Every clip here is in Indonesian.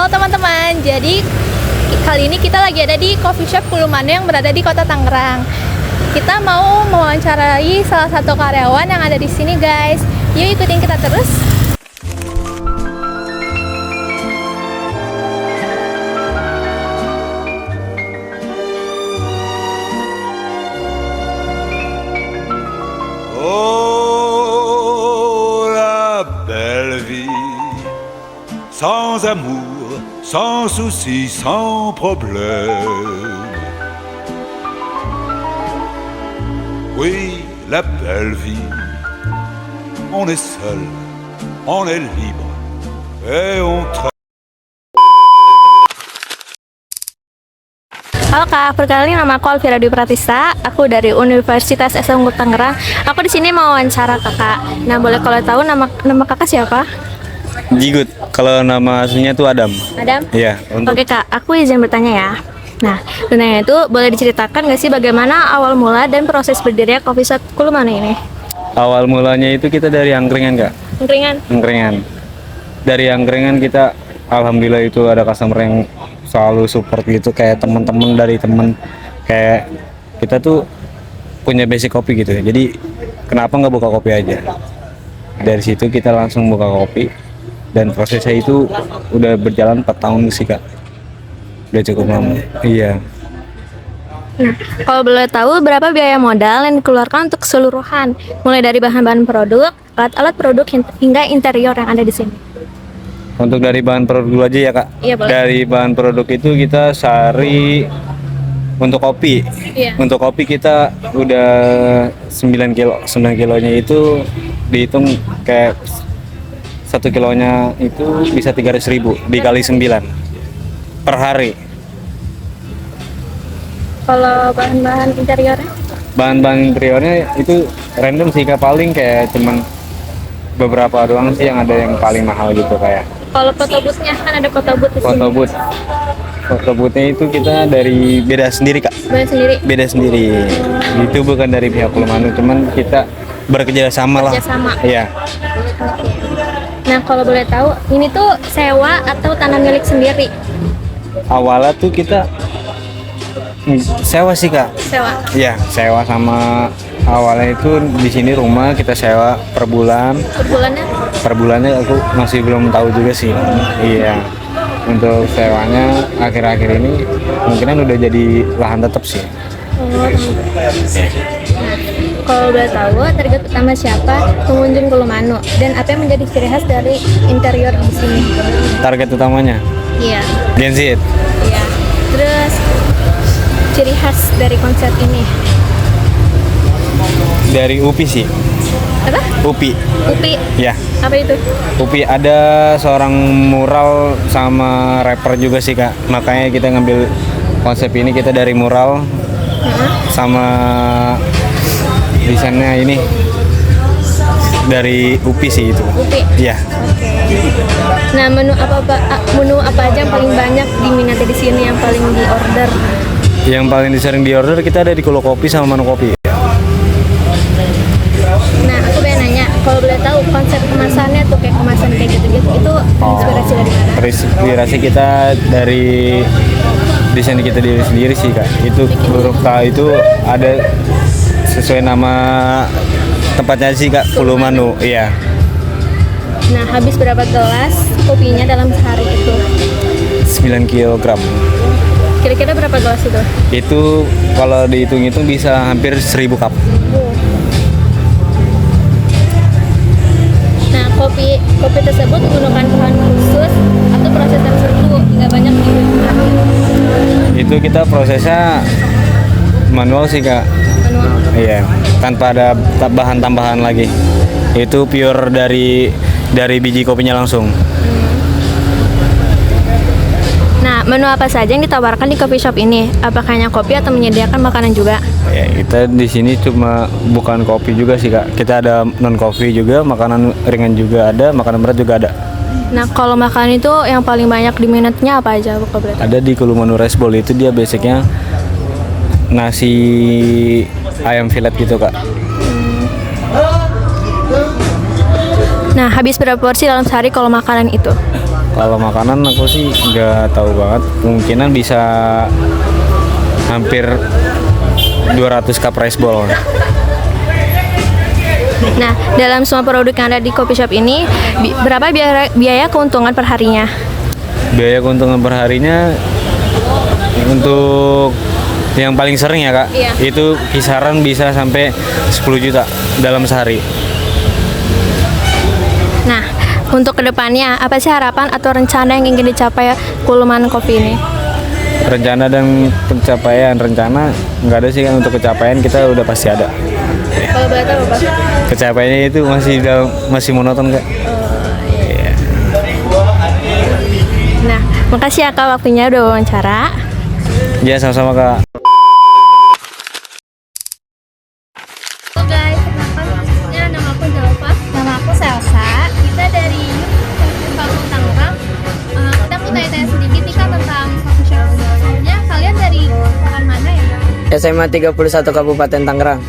Halo teman-teman, jadi kali ini kita lagi ada di coffee shop Kulumanu yang berada di kota Tangerang. Kita mau mewawancarai salah satu karyawan yang ada di sini guys. Yuk ikutin kita terus. Oh, la belle vie, sans amour, sans souci, sans problème. Oui, la belle vie, on est seul, on est libre, et on travaille. Halo Kak, perkenalkan nama aku Alvira Dwi Pratista. Aku dari Universitas Esa Unggul Tangerang. Aku di sini mau wawancara Kakak. Nah, boleh kalau tahu nama Kakak siapa? Jigut, kalau nama aslinya tuh Adam. Adam? Iya. Oke Kak, aku izin bertanya ya. Nah, bertanya itu boleh diceritakan nggak sih bagaimana awal mula dan proses berdirinya Coffee Shop Kulumanu ini? Awal mulanya itu kita dari angkringan Kak. Angkringan. Dari angkringan kita, alhamdulillah itu ada customer yang selalu support gitu, kayak teman-teman dari teman, kayak kita tuh punya basic kopi gitu ya. Jadi kenapa nggak buka kopi aja? Dari situ kita langsung buka kopi. Dan prosesnya itu udah berjalan 4 tahun sih Kak. Udah cukup lama. Iya. Nah, kalau boleh tahu berapa biaya modal yang dikeluarkan untuk keseluruhan, mulai dari bahan-bahan produk, alat-alat produk hingga interior yang ada di sini? Untuk dari bahan produk dulu aja ya Kak. Iya, boleh. Dari bahan produk itu kita sehari untuk kopi. Iya. Untuk kopi kita udah 9 kilo. 9 kilonya itu dihitung kayak 1 kilonya itu bisa 300.000 dikali 9 per hari. Kalau bahan-bahan interiornya? Bahan-bahan interiornya itu random sih Kak, paling kayak cuman beberapa doang sih yang ada yang paling mahal gitu kayak. Kalau photobooth-nya kan ada photobooth di sini. Photobooth-nya itu kita dari beda sendiri Kak. Bayar sendiri? Beda sendiri. Itu bukan dari pihak Kulumanu, cuman kita bekerja sama lah. Kerjasama. Iya. Nah, kalau boleh tahu, ini tuh sewa atau tanah milik sendiri? Awalnya tuh kita sewa sih Kak. Sewa. Iya, sewa sama awalnya itu di sini rumah kita sewa per bulan. Per bulannya? Per bulannya aku masih belum tahu juga sih. Iya. Untuk sewanya akhir-akhir ini kemungkinan udah jadi lahan tetap sih. Oh, kalau boleh tahu, target utama siapa pengunjung Kulumanu dan apa yang menjadi ciri khas dari interior di sini? Target utamanya Iya. Gen Z. Iya. Terus ciri khas dari konsep ini Dari UPI sih. apa? UPI. UPI. Ya. Apa itu? UPI ada seorang mural sama rapper juga sih Kak. Makanya kita ngambil konsep ini, kita dari mural sama desainnya ini dari UPI sih itu. UPI. Iya. Nah, menu apa aja yang paling banyak diminati di sini, yang paling di order? Yang paling sering di order kita ada di Kulo Kopi sama Manu Kopi. Nah, aku pengen nanya, kalau boleh tahu konsep kemasannya tuh kayak kemasan kayak gitu-gitu, itu inspirasi dari mana? Inspirasi kita dari desain kita diri sendiri sih Kak. Itu huruf K itu ada sesuai nama tempatnya sih Kak, Kulumanu. Iya. Nah, habis berapa gelas kopinya dalam sehari itu? 9 kg. Kira-kira berapa gelas itu? Itu kalau dihitung-hitung bisa hampir 1000 cup. Nah, kopi tersebut menggunakan bahan khusus atau proses tertentu nggak banyak digunakan? Itu kita prosesnya manual sih Kak. Manual. Iya, tanpa ada bahan tambahan lagi. Itu pure dari biji kopinya langsung. Nah, menu apa saja yang ditawarkan di coffee shop ini? Apakah hanya kopi atau menyediakan makanan juga? Ya, kita di sini cuma bukan kopi juga sih Kak. Kita ada non kopi juga, makanan ringan juga ada, makanan berat juga ada. Nah, kalau makanan itu yang paling banyak diminatnya apa aja, Bu? Ada di Kulumanu Rice Bowl, itu dia basicnya nasi ayam fillet gitu Kak. Nah, habis berapa porsi dalam sehari kalau makanan itu? Kalau makanan aku sih nggak tahu banget. Kemungkinan bisa hampir 200 cup rice bowl. Nah, dalam semua produk yang ada di coffee shop ini, berapa biaya keuntungan per harinya? Biaya keuntungan per harinya untuk yang paling sering ya kak, Iya. itu kisaran bisa sampai 10 juta dalam sehari. Nah, untuk kedepannya, apa sih harapan atau rencana yang ingin dicapai Kuluman Coffee ini? Rencana dan pencapaian, rencana nggak ada sih kan, untuk kecapaian kita udah pasti ada. Kalau boleh tahu apa? Kecapaiannya itu masih monoton kak. Iya. Nah, makasih ya kak waktunya udah wawancara. Ya sama-sama kak. Halo guys, perkenalkan nama aku Jalva. Nama aku Selsa. Kita dari Kampung Tangerang. Kita mau tanya-tanya sedikit nih kak tentang coffee shop. Sebenarnya kalian dari kampung mana ya? SMA 31 Kabupaten Tangerang.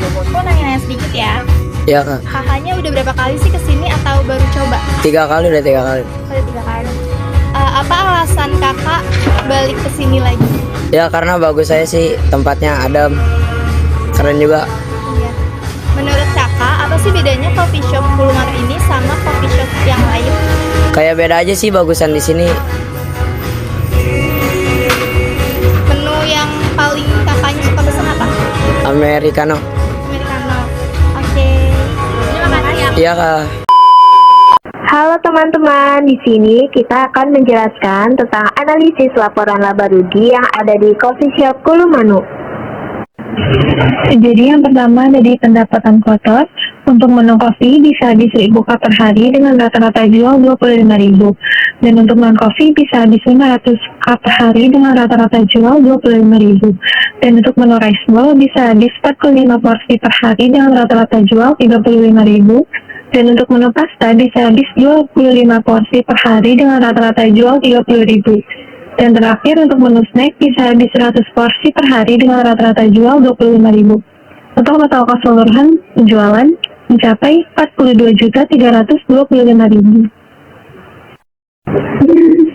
Aku nanya-nanya sedikit ya. Ya kak, Kakaknya udah berapa kali sih kesini atau baru coba? 3 kali udah 3 kali. Udah 3 kali. Apa alasan kakak balik kesini lagi? Ya karena bagus saya sih, tempatnya adem, keren juga. Iya. Menurut kakak, apa sih bedanya coffee shop Kuluman ini sama coffee shop yang lain? Kayak beda aja sih bagusan di sini. Menu yang paling kakaknya suka pesan apa? Americano. Americano. Oke. Terima kasih ya. Iya kak. Halo teman-teman, di sini kita akan menjelaskan tentang analisis laporan laba rugi yang ada di Coffee Shop Kulumanu. Jadi yang pertama dari pendapatan kotor. Untuk menu kopi bisa habis 1000 cup per hari dengan rata-rata jual 25.000. Dan untuk non kopi bisa habis 500 cup per hari dengan rata-rata jual 25.000. Dan untuk menu rice bowl bisa habis 45 porsi per hari dengan rata-rata jual 35.000. Dan untuk menu pasta bisa habis 25 porsi per hari dengan rata-rata jual 30.000. Dan terakhir untuk menu snack bisa habis 100 porsi per hari dengan rata-rata jual 25.000. Untuk total keseluruhan penjualan mencapai 42.325.000.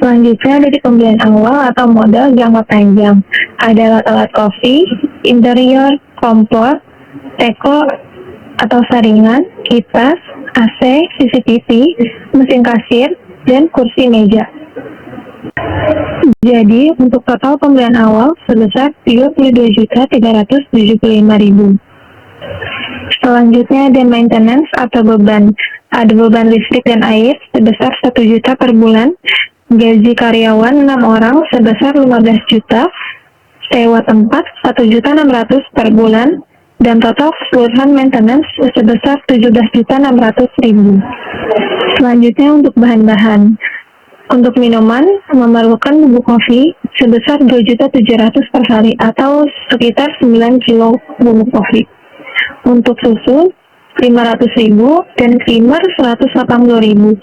Selanjutnya dari pembelian awal atau modal jangka panjang. Ada alat-alat kopi, interior, kompor, teko atau saringan, kipas, AC, CCTV, mesin kasir, dan kursi meja. Jadi, untuk total pembelian awal sebesar 32.375.000. Selanjutnya ada maintenance atau beban. Ada beban listrik dan air sebesar 1 juta per bulan, gaji karyawan 6 orang sebesar 15 juta, sewa tempat 1.600.000 per bulan, dan total keseluruhan maintenance sebesar 17.600.000. Selanjutnya untuk bahan-bahan. Untuk minuman memerlukan bubuk kopi sebesar 2.700.000 per hari atau sekitar 9 kilo bubuk kopi. Untuk susu 500.000 dan creamer 180.000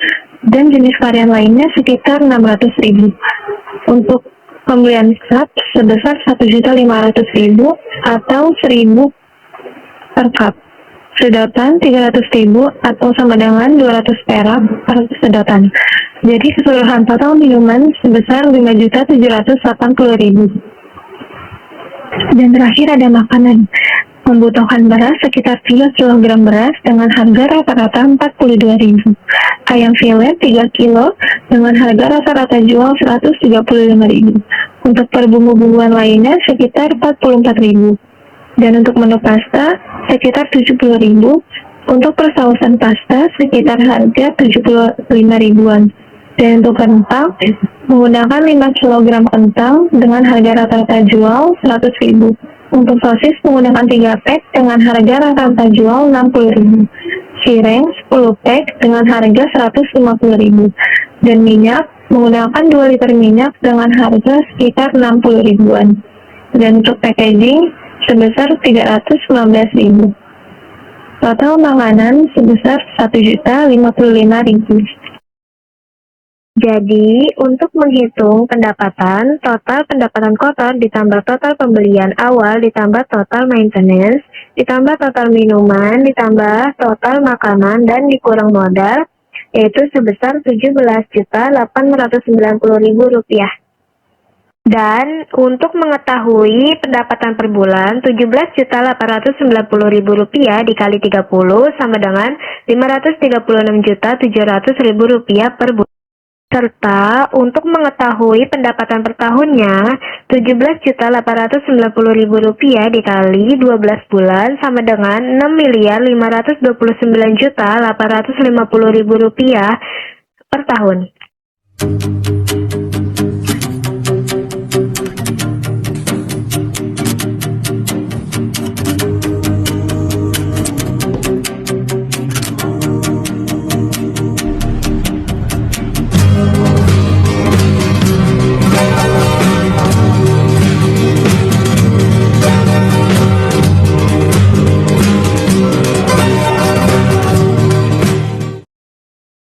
dan jenis varian lainnya sekitar 600.000. Untuk pembelian cup sebesar 1.500.000 atau 1.000 per cup. Sedotan 300.000 atau sama dengan 200 perak per sedotan. Jadi keseluruhan total minuman sebesar 5.780.000. Dan terakhir ada makanan. Membutuhkan beras sekitar 3 kg beras dengan harga rata-rata 42.000. Ayam filet 3 kg dengan harga rata-rata jual 135.000. Untuk perbumbu-bumbuan lainnya sekitar 44.000. Dan untuk menu pasta sekitar 70.000. Untuk persausan pasta sekitar harga 75.000-an. Dan untuk kentang menggunakan 5 kg kentang dengan harga rata-rata jual 100.000. Untuk sosis menggunakan 3 pack dengan harga rata-rata jual 60.000. Cireng 10 pack dengan harga 150.000. Dan minyak menggunakan 2 liter minyak dengan harga sekitar 60.000-an. Dan untuk packaging sebesar 315.000. Total makanan sebesar 1.055.000. Jadi, untuk menghitung pendapatan, total pendapatan kotor ditambah total pembelian awal ditambah total maintenance, ditambah total minuman, ditambah total makanan, dan dikurang modal, yaitu sebesar Rp17.890.000. Dan untuk mengetahui pendapatan per bulan, Rp17.890.000 dikali 30 sama dengan Rp536.700.000 per bulan. Serta untuk mengetahui pendapatan per tahunnya, Rp17.890.000 dikali 12 bulan sama dengan Rp6.529.850.000 per tahun.